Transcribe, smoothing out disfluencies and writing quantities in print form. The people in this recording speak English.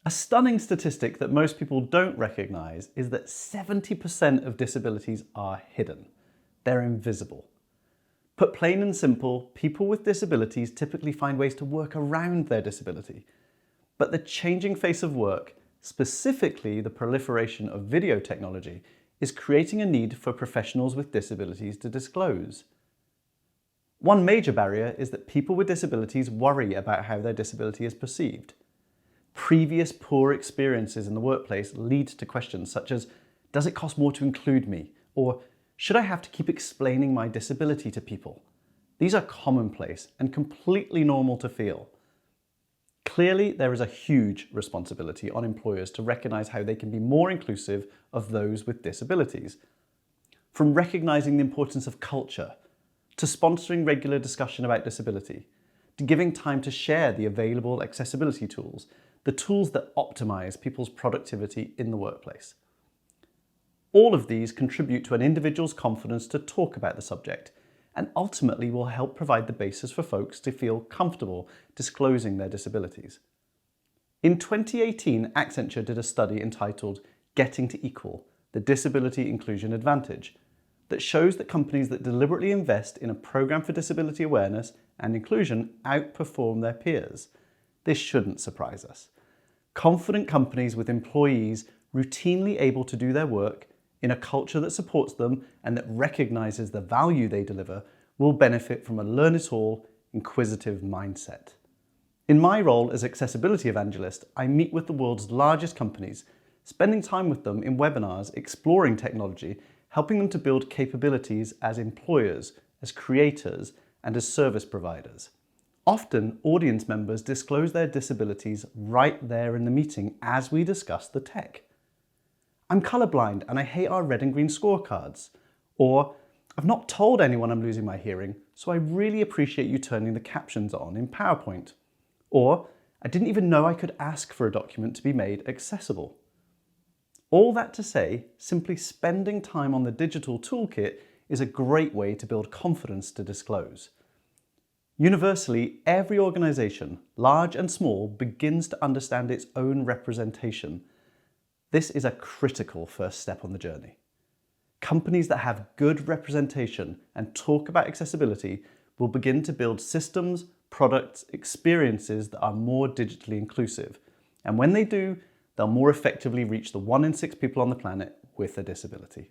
A stunning statistic that most people don't recognize is that 70% of disabilities are hidden. They're invisible. Put plain and simple, people with disabilities typically find ways to work around their disability. But the changing face of work, specifically the proliferation of video technology, is creating a need for professionals with disabilities to disclose. One major barrier is that people with disabilities worry about how their disability is perceived. Previous poor experiences in the workplace lead to questions such as, does it cost more to include me? Or should I have to keep explaining my disability to people? These are commonplace and completely normal to feel. Clearly, there is a huge responsibility on employers to recognise how they can be more inclusive of those with disabilities. From recognising the importance of culture, to sponsoring regular discussion about disability, to giving time to share the available accessibility tools, the tools that optimise people's productivity in the workplace. All of these contribute to an individual's confidence to talk about the subject and ultimately will help provide the basis for folks to feel comfortable disclosing their disabilities. In 2018, Accenture did a study entitled Getting to Equal, the Disability Inclusion Advantage, that shows that companies that deliberately invest in a program for disability awareness and inclusion outperform their peers. This shouldn't surprise us. Confident companies with employees routinely able to do their work in a culture that supports them and that recognises the value they deliver will benefit from a learn-it-all, inquisitive mindset. In my role as accessibility evangelist, I meet with the world's largest companies, spending time with them in webinars, exploring technology, helping them to build capabilities as employers, as creators, and as service providers. Often, audience members disclose their disabilities right there in the meeting as we discuss the tech. I'm colourblind and I hate our red and green scorecards. Or, I've not told anyone I'm losing my hearing, so I really appreciate you turning the captions on in PowerPoint. Or, I didn't even know I could ask for a document to be made accessible. All that to say, simply spending time on the digital toolkit is a great way to build confidence to disclose. Universally, every organisation, large and small, begins to understand its own representation. This is a critical first step on the journey. Companies that have good representation and talk about accessibility will begin to build systems, products, experiences that are more digitally inclusive. And when they do, they'll more effectively reach the 1 in 6 people on the planet with a disability.